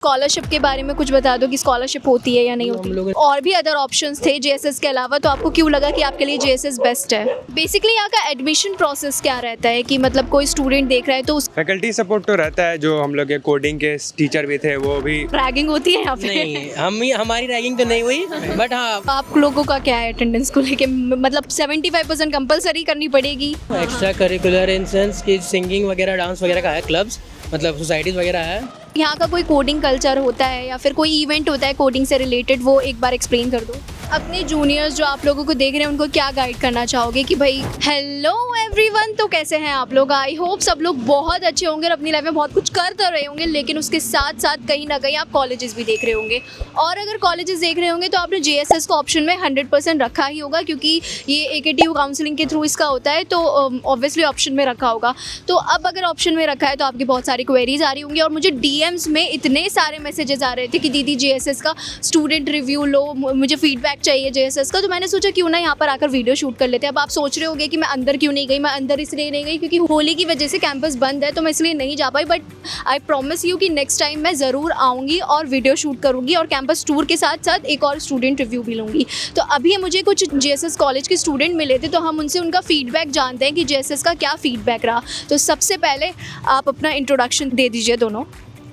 Scholarship के बारे में कुछ बता दो कि स्कॉलरशिप होती है या नहीं होती। और भी अदर ऑप्शंस थे जेएसएस के अलावा, तो आपको क्यों लगा कि आपके लिए जेएसएस बेस्ट है? बेसिकली यहाँ का एडमिशन प्रोसेस क्या रहता है कि मतलब कोई स्टूडेंट देख रहा है तो उस फैकल्टी सपोर्ट तो रहता है, जो हम लोग के कोडिंग के टीचर भी थे वो भी। रैगिंग होती है यहाँ पे? नहीं, हमारी रैगिंग तो नहीं हुई, बट हाँ आप लोगों का क्या है अटेंडेंस को लेके? मतलब 75% कंपलसरी करनी पड़ेगी? एक्स्ट्रा करिकुलर इन सेंस कि सिंगिंग वगैरह, डांस वगैरह का है, क्लब्स मतलब सोसाइटीज़ वगैरह है। यहाँ का कोई कोडिंग कल्चर होता है या फिर कोई इवेंट होता है कोडिंग से रिलेटेड, वो एक बार एक्सप्लेन कर दो। अपने जूनियर्स जो आप लोगों को देख रहे हैं उनको क्या गाइड करना चाहोगे कि भाई हेलो एवरीवन, तो कैसे हैं आप लोग? आई होप सब लोग बहुत अच्छे होंगे और अपनी लाइफ में बहुत कुछ कर तो रहे होंगे, लेकिन उसके साथ साथ कहीं ना कहीं आप कॉलेजेस भी देख रहे होंगे। और अगर कॉलेजेस देख रहे होंगे तो आपने जेएसएस को ऑप्शन में 100% रखा ही होगा, क्योंकि ये एकेटीयू काउंसलिंग के थ्रू इसका होता है, तो ऑब्वियसली ऑप्शन में रखा होगा। तो अब अगर ऑप्शन में रखा है तो आपकी बहुत सारी क्वेरीज आ रही होंगी, और मुझे डीएम्स में इतने सारे मैसेजेस आ रहे थे कि दीदी जेएसएस का स्टूडेंट रिव्यू लो, मुझे फीडबैक चाहिए जेएसएस का। तो मैंने सोचा क्यों ना यहाँ पर आकर वीडियो शूट कर लेते हैं। अब आप सोच रहे होंगे कि मैं अंदर क्यों नहीं गई। मैं अंदर इसलिए नहीं गई क्योंकि होली की वजह से कैंपस बंद है, तो मैं इसलिए नहीं जा पाई। बट आई प्रॉमिस यू कि नेक्स्ट टाइम मैं ज़रूर आऊँगी और वीडियो शूट करूँगी, और कैंपस टूर के साथ साथ एक और स्टूडेंट रिव्यू भी लूँगी। तो अभी मुझे कुछ जेएसएस कॉलेज के स्टूडेंट मिले थे, तो हम उनसे उनका फीडबैक जानते हैं कि जेएसएस का क्या फीडबैक रहा। तो सबसे पहले आप अपना इंट्रोडक्शन दे दीजिए दोनों।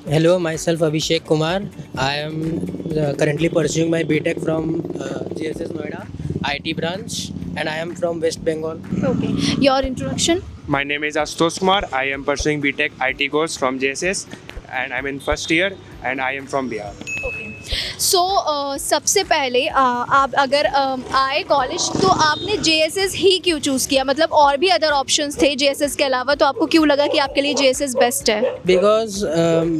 Hello, myself Abhishek Kumar. I am currently pursuing my BTech from GSS Noida IT branch, and I am from West Bengal. Okay, your introduction. My name is Ashutosh Kumar. I am pursuing BTech IT course from JSS and I'm in first year and I am from Bihar. Okay so सबसे पहले आप अगर आए college तो आपने JSS ही क्यों choose किया? मतलब और भी अदर ऑप्शंस थे जेएसएस के अलावा, तो आपको क्यों लगा कि आपके लिए जेएसएस बेस्ट है? बिकॉज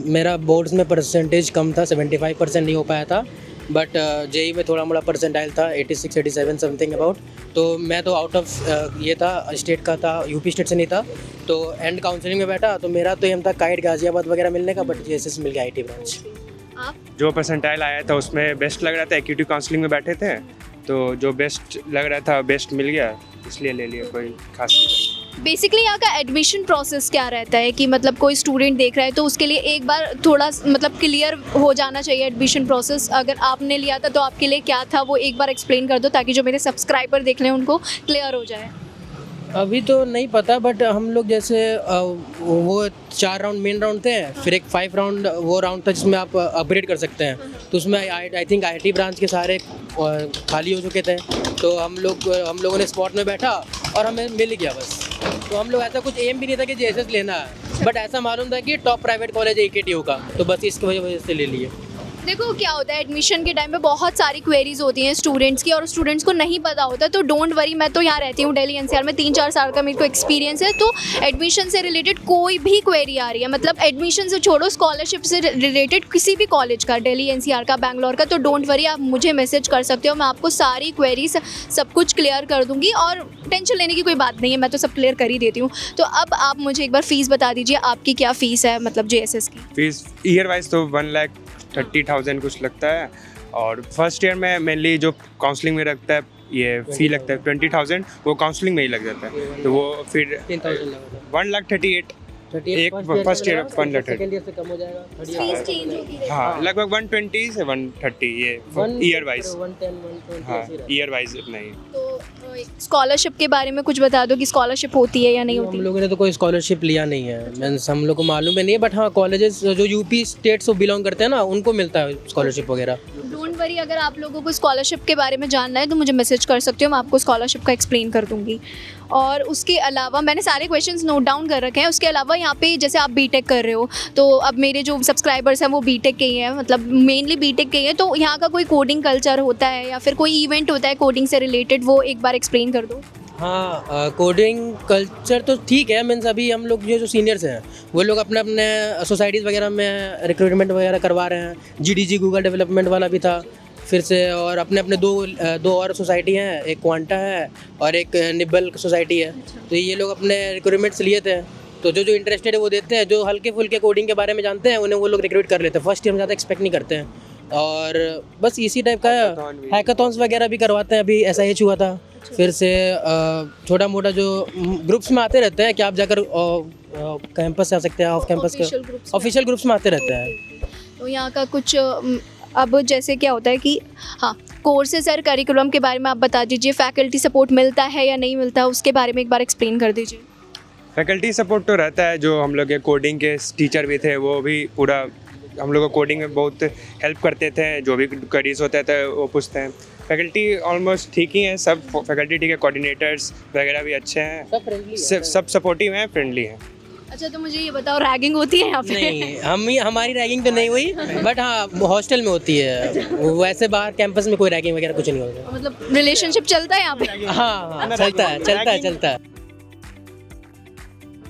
मेरा बोर्ड्स में परसेंटेज कम था, 75% नहीं हो पाया था, बट जेई में थोड़ा मोड़ा परसेंटाइल था, 86 87 समथिंग अबाउट। तो मैं तो आउट ऑफ ये था, स्टेट का था, यूपी स्टेट से नहीं था। तो एंड काउंसलिंग में बैठा तो मेरा तो एम था काइट गाजियाबाद वगैरह मिलने का, बट जेएसएस मिल गया आईटी ब्रांच। आप? जो परसेंटाइल आया था उसमें बेस्ट लग रहा था, एक्टिव काउंसलिंग में बैठे थे तो जो बेस्ट लग रहा था बेस्ट मिल गया, इसलिए ले लिया, कोई खास नहीं। बेसिकली यहाँ का एडमिशन प्रोसेस क्या रहता है कि मतलब कोई स्टूडेंट देख रहा है तो उसके लिए एक बार थोड़ा मतलब क्लियर हो जाना चाहिए एडमिशन प्रोसेस। अगर आपने लिया था तो आपके लिए क्या था वो एक बार एक्सप्लेन कर दो, ताकि जो मेरे सब्सक्राइबर देख लें उनको क्लियर हो जाए। अभी तो नहीं पता, बट हम लोग जैसे वो 4 राउंड मेन राउंड थे, फिर एक 5 राउंड वो राउंड था जिसमें आप अपग्रेड कर सकते हैं। तो उसमें आई थिंक आईटी ब्रांच के सारे खाली हो चुके थे, तो हम लोगों ने स्पॉट में बैठा और हमें मिल गया बस। तो हम लोग ऐसा कुछ एम भी नहीं था कि जेएसएस लेना है, बट ऐसा मालूम था कि टॉप प्राइवेट कॉलेज है एकेटीयू का, तो बस इसकी वजह से ले लिए। देखो क्या होता है, एडमिशन के टाइम पे बहुत सारी क्वेरीज होती हैं स्टूडेंट्स की, और स्टूडेंट्स को नहीं पता होता। तो डोंट वरी, मैं तो यहाँ रहती हूँ दिल्ली एनसीआर में, 3-4 साल का मेरे को एक्सपीरियंस है। तो एडमिशन से रिलेटेड कोई भी क्वेरी आ रही है, मतलब एडमिशन से छोड़ो, स्कॉलरशिप से रिलेटेड किसी भी कॉलेज का, दिल्ली एनसीआर का, बैंगलोर का, तो डोंट वरी, आप मुझे मैसेज कर सकते हो। मैं आपको सारी क्वेरीज सब कुछ क्लियर कर दूँगी, और टेंशन लेने की कोई बात नहीं है, मैं तो सब क्लियर कर ही देती हूँ। तो अब आप मुझे एक बार फ़ीस बता दीजिए, आपकी क्या फ़ीस है मतलब जेएसएस की? फीस ईयर वाइज तो 1,30,000 कुछ लगता है, और फर्स्ट ईयर में मेनली जो काउंसलिंग में रखता है ये फ़ी लगता है 20,000, वो काउंसलिंग में ही लग जाता है। तो वो फिर 1,38,000 एक फर्स्ट ईयर 1,38,000, से कम हो जाएगा। फीस चेंज होती है? हाँ लगभग 120 से 130 ये ईयर वाइज। 110 हाँ ईयर वाइज इतना ही। तो स्कॉलरशिप के बारे में कुछ बता दो कि स्कॉलरशिप होती है या नहीं हम होती? लोगों ने तो कोई स्कॉलरशिप लिया नहीं है, मीन्स हम लोग को मालूम है नहीं है, बट हाँ कॉलेजेस जो यूपी स्टेट से बिलोंग करते हैं ना, उनको मिलता है स्कॉलरशिप वगैरह। डोंट वरी, अगर आप लोगों को स्कॉलरशिप के बारे में जानना है तो मुझे मैसेज कर सकते हो, मैं आपको स्कॉलरशिप का एक्सप्लेन कर दूंगी। और उसके अलावा मैंने सारे क्वेश्चंस नोट डाउन कर रखे हैं। उसके अलावा यहाँ पे जैसे आप बीटेक कर रहे हो, तो अब मेरे जो सब्सक्राइबर्स हैं वो बीटेक के ही हैं, मतलब मेनली बीटेक के ही हैं। तो यहाँ का कोई कोडिंग कल्चर होता है या फिर कोई इवेंट होता है कोडिंग से रिलेटेड, वो एक बार एक्सप्लेन कर दो। हाँ कोडिंग कल्चर तो ठीक है, मीन्स अभी हम लोग जो सीनियर्स हैं वो लोग अपने अपने सोसाइटीज़ वगैरह में रिक्रूटमेंट वगैरह करवा रहे हैं। जीडीजी गूगल डेवलपमेंट वाला भी था फिर से, और अपने अपने दो और सोसाइटी हैं, एक क्वांटा है और एक निब्बल सोसाइटी है। तो ये लोग अपने रिक्रूटमेंट्स लिए थे, तो जो इंटरेस्टेड है वो देते हैं, जो हल्के फुल्के कोडिंग के बारे में जानते हैं उन्हें वो लोग रिक्रूट कर लेते हैं। फर्स्ट ईयर में ज़्यादा एक्सपेक्ट नहीं करते हैं, और बस इसी टाइप का हैकाथॉन्स वगैरह भी करवाते हैं। अभी SIH हुआ था, फिर से छोटा मोटा जो ग्रुप्स में आते रहते हैं कि आप जाकर कैंपस से आ सकते हैं, ऑफ कैंपस के ऑफिशियल ग्रुप्स में आते रहते हैं। तो यहाँ का कुछ अब जैसे क्या होता है कि हाँ, कोर्सेज और करिकुलम के बारे में आप बता दीजिए, फैकल्टी सपोर्ट मिलता है या नहीं मिलता, उसके बारे में एक बार एक्सप्लेन कर दीजिए। फैकल्टी सपोर्ट तो रहता है, जो हम लोग के कोडिंग के टीचर भी थे वो भी पूरा हम लोग को कोडिंग में बहुत हेल्प करते थे, जो भी क्वेरीज होते थे वो पूछते हैं। फैकल्टी ऑलमोस्ट ठीक ही है, सब फैकल्टी ठीक है, कोऑर्डिनेटर्स वगैरह भी अच्छे हैं, सब फ्रेंडली सब सपोर्टिव हैं, फ्रेंडली हैं। अच्छा, तो मुझे ये बताओ, रैगिंग होती है यहाँ पे? नहीं, हमारी रैगिंग तो नहीं हुई, बट हाँ हॉस्टल में होती है। वैसे बाहर कैंपस में कोई रैगिंग वगैरह कुछ नहीं होता। मतलब रिलेशनशिप चलता है यहाँ पे? हाँ चलता है।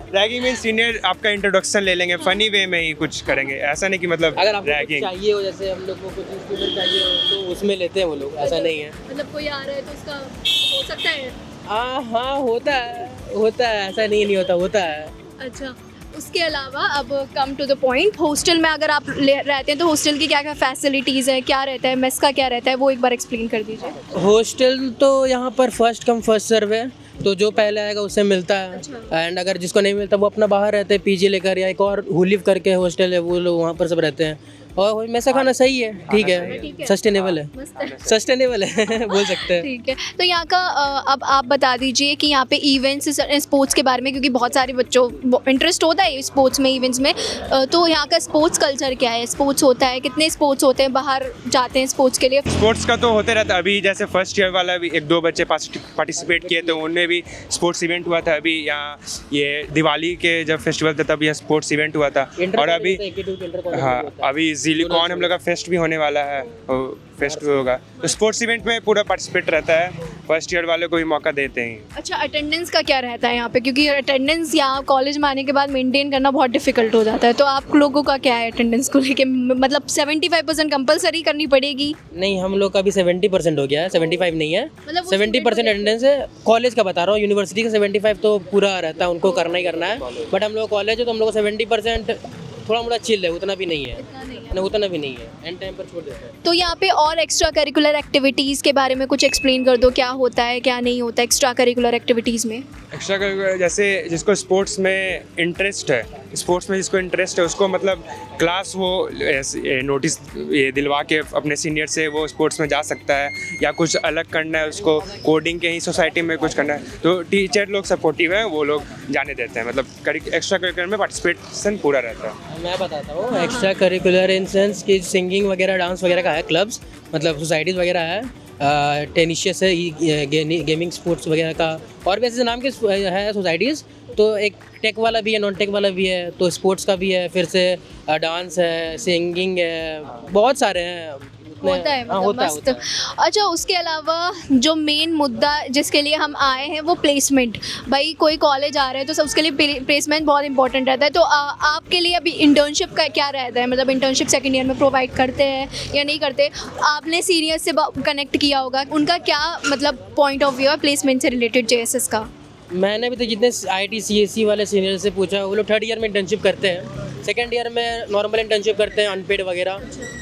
रैगिंग में सीनियर आपका इंट्रोडक्शन ले लेंगे, फनी वे में ही कुछ करेंगे, ऐसा नहीं कि मतलब अगर आपको कुछ रैगिंग। चाहिए हो, जैसे हम लोग को कुछ इंस्ट्रूमेंट चाहिए हो तो उसमें लेते हैं वो लोग, ऐसा नहीं है। मतलब कोई आ रहा है तो उसका हो सकता है? हाँ होता है, ऐसा नहीं होता है। अच्छा, उसके अलावा अब come to the point, hostel में अगर आप रहते हैं तो हॉस्टल की क्या क्या फैसिलिटीज़ है, क्या रहता है, मेस का क्या रहता है, वो एक बार एक्सप्लेन कर दीजिए। हॉस्टल तो यहाँ पर फर्स्ट कम फर्स्ट सर्व है, तो जो पहले आएगा उससे मिलता है। अच्छा। एंड अगर जिसको नहीं मिलता वो अपना बाहर रहते हैं पीजी लेकर, या एक और हुलिव करके हॉस्टल है, वो लोग वहाँ पर सब रहते हैं। और मैसा खाना सही है, ठीक है, सस्टेनेबल है, मस्त है। सस्टेनेबल है बोल सकते हैं। ठीक है, तो यहाँ का अब आप बता दीजिए कि यहाँ पे इवेंट्स स्पोर्ट्स के बारे में, क्योंकि बहुत सारे बच्चों इंटरेस्ट होता है स्पोर्ट्स में, इवेंट्स में, तो यहाँ का स्पोर्ट्स कल्चर क्या है? स्पोर्ट्स होता है, कितने स्पोर्ट्स होते हैं, बाहर जाते हैं स्पोर्ट्स के लिए? स्पोर्ट्स का तो होते रहता है, अभी जैसे फर्स्ट ईयर वाला भी 1-2 बच्चे पार्टिसिपेट किए, तो उनमें भी स्पोर्ट्स इवेंट हुआ था। अभी यहाँ ये दिवाली के जब फेस्टिवल था तब यहाँ स्पोर्ट्स इवेंट हुआ था। और अभी हाँ, अभी ज़िलिकॉन हम लोग का फेस्ट भी होने वाला है, फेस्ट भी होगा, तो स्पोर्ट्स इवेंट में पूरा पार्टिसिपेट रहता है, फर्स्ट ईयर वाले को भी मौका देते हैं। अच्छा, अटेंडेंस का क्या रहता है यहाँ पे? क्योंकि अटेंडेंस यहाँ कॉलेज में आने के बाद मेंटेन करना बहुत डिफिकल्ट हो जाता है, तो आप लोगों का क्या है अटेंडेंस को लेके? मतलब 75% कंपलसरी करनी पड़ेगी? नहीं, हम लोग का अभी 70% हो गया है, 75 नहीं है, मतलब वो 70% अटेंडेंस है। कॉलेज का बता रहा हूँ, यूनिवर्सिटी का 75 तो पूरा रहता है, उनको करना ही करना है। बट हम लोग कॉलेज है तो हम लोग को 70% थोड़ा मोड़ा चिल है, उतना भी नहीं है, उतना भी नहीं है, एंड टाइम पर छोड़ देते हैं। तो यहाँ पे और एक्स्ट्रा करिकुलर एक्टिविटीज़ के बारे में कुछ एक्सप्लेन कर दो, क्या होता है क्या नहीं होता एक्स्ट्रा करिकुलर एक्टिविटीज़ में? एक्स्ट्रा करिकुलर जैसे जिसको स्पोर्ट्स में इंटरेस्ट है, उसको मतलब क्लास वो नोटिस ये दिलवा के अपने सीनियर से वो स्पोर्ट्स में जा सकता है, या कुछ अलग करना है उसको, कोडिंग के ही सोसाइटी में कुछ करना है, तो टीचर लोग सपोर्टिव हैं, वो लोग जाने देते हैं। मतलब एक्स्ट्रा करिकुलर में पार्टिसिपेशन पूरा रहता है। मैं बताता हूँ, एक्स्ट्रा करिकुलर इन सेंस कि सिंगिंग वगैरह, डांस वगैरह का है, क्लब्स मतलब सोसाइटीज़ वगैरह है, टेनिशियस है, गेमिंग स्पोर्ट्स वगैरह का, और भी ऐसे नाम के है सोसाइटीज़। तो एक टेक वाला भी है, नॉन टेक वाला भी है, तो स्पोर्ट्स का भी है, फिर से डांस है, सिंगिंग है, बहुत सारे हैं। होता है, मतलब मस्त। अच्छा, उसके अलावा जो मेन मुद्दा जिसके लिए हम आए हैं वो प्लेसमेंट। भाई कोई कॉलेज आ रहा है तो सब उसके लिए प्लेसमेंट बहुत इंपॉर्टेंट रहता है, तो आपके लिए अभी इंटर्नशिप का क्या रहता है? मतलब इंटर्नशिप सेकेंड ईयर में प्रोवाइड करते हैं या नहीं करते? आपने सीनियर से कनेक्ट किया होगा, उनका क्या मतलब पॉइंट ऑफ व्यू है प्लेसमेंट से रिलेटेड JSS का? मैंने भी तो जितने IT CSE वाले सीनियर से पूछा, वो लोग 3rd ईयर में इंटर्नशिप करते हैं, 2nd ईयर में नॉर्मल इंटर्नशिप करते हैं, अनपेड वगैरह।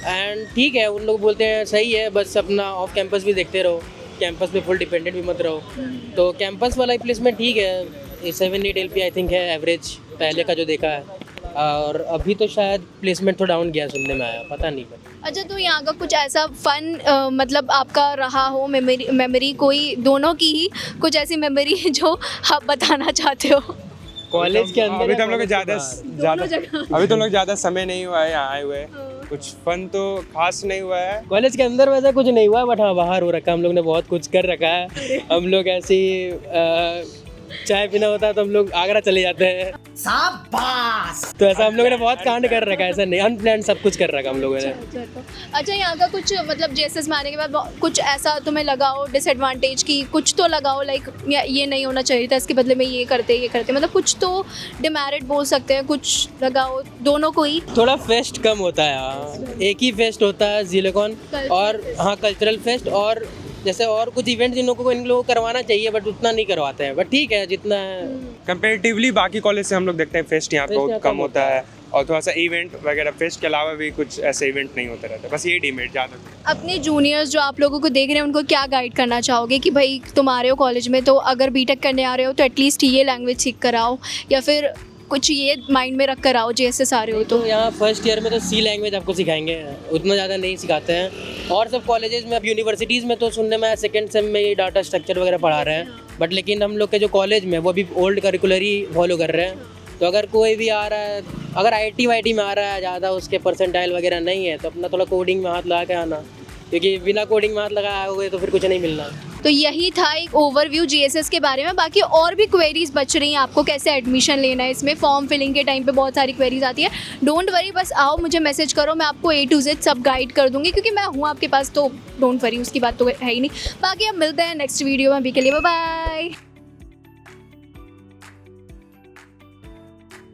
एंड ठीक है, उन लोग बोलते हैं सही है, बस अपना ऑफ कैंपस भी देखते रहो, कैंपस पे फुल डिपेंडेंट भी मत रहो। तो कैंपस वाला प्लेसमेंट ठीक है, 7-8 LP आई थिंक है एवरेज, पहले का जो देखा है। और अभी तो शायद प्लेसमेंट थोड़ा डाउन गया, सुनने में आया, पता नहीं। अच्छा, तो यहाँ का कुछ ऐसा फन मतलब आपका रहा हो मेमोरी कोई, दोनों की ही कुछ ऐसी मेमोरी जो आप बताना चाहते हो? कॉलेज के अंदर अभी तो हम लोग ज़्यादा समय नहीं हुआ है यहाँ आए हुए, कुछ फन तो खास नहीं हुआ है। कॉलेज के अंदर वैसा कुछ नहीं हुआ, बट हाँ बाहर हो रखा है, हम लोग ने बहुत कुछ कर रखा है। हम लोग ऐसे ही चाय पीना होता है तो हम लोग आगरा चले जाते हैं, शाबाश। तो ऐसा हम लोगों ने बहुत कांड कर रखा है, ऐसा नहीं, अनप्लान सब कुछ कर रखा हम लोगों ने। अच्छा, यहाँ का कुछ मतलब JSS में आने के बाद कुछ ऐसा तुम्हें लगाओ डिसएडवांटेज की, कुछ तो लगाओ, लाइक ये नहीं होना चाहिए था, इसके बदले में ये करते मतलब कुछ तो डिमेरिट बोल सकते हैं, कुछ लगाओ दोनों को ही। थोड़ा फेस्ट कम होता है यहाँ, एक ही फेस्ट होता है ज़िलिकॉन, और हाँ कल्चरल फेस्ट, और जैसे और कुछ इवेंट इन लोगों को करवाना चाहिए, बट उतना नहीं करवाते हैं, बट ठीक है जितना है कंपेरेटिवली बाकी कॉलेज से हम लोग देखते हैं फेस्ट यहाँ पे बहुत कम होता है, और थोड़ा सा इवेंट वगैरह फेस्ट के अलावा भी कुछ ऐसे इवेंट नहीं होते रहते, बस ये डिमेरिट ज़्यादा। अपने जूनियर्स जो आप लोगों को देख रहे हैं उनको क्या गाइड करना चाहोगे कि भाई तुम आ रहे हो कॉलेज में, तो अगर बीटेक करने आ रहे हो तो एटलीस्ट ये लैंग्वेज सीख कर आओ, या फिर कुछ ये माइंड में रख कर आओ JSS आ रहे हो तो यहाँ फर्स्ट ईयर में तो सी लैंग्वेज आपको सिखाएंगे, उतना ज़्यादा नहीं सिखाते हैं। और सब कॉलेजेस में, अब यूनिवर्सिटीज़ में तो सुनने में सेकंड सेम में ये डाटा स्ट्रक्चर वगैरह पढ़ा रहे हैं, बट लेकिन हम लोग के जो कॉलेज में वो भी ओल्ड करिकुलर ही फॉलो कर रहे हैं। तो अगर कोई भी आ रहा है, अगर IT वाईटी में आ रहा है, ज़्यादा उसके परसेंटाइल वगैरह नहीं है, तो अपना थोड़ा कोडिंग में हाथ लगा के आना, क्योंकि बिना कोडिंग में हाथ लगाए हुए तो फिर कुछ नहीं मिलना। तो यही था एक ओवरव्यू JSS के बारे में। बाकी और भी क्वेरीज बच रही हैं आपको, कैसे एडमिशन लेना है, इसमें फॉर्म फिलिंग के टाइम पे बहुत सारी क्वेरीज आती है। डोंट वरी, बस आओ मुझे मैसेज करो, मैं आपको A to Z सब गाइड कर दूंगी, क्योंकि मैं हूँ आपके पास, तो डोंट वरी, उसकी बात तो है ही नहीं। बाकी अब मिलते हैं नेक्स्ट वीडियो में, अभी के लिए बाय बाय।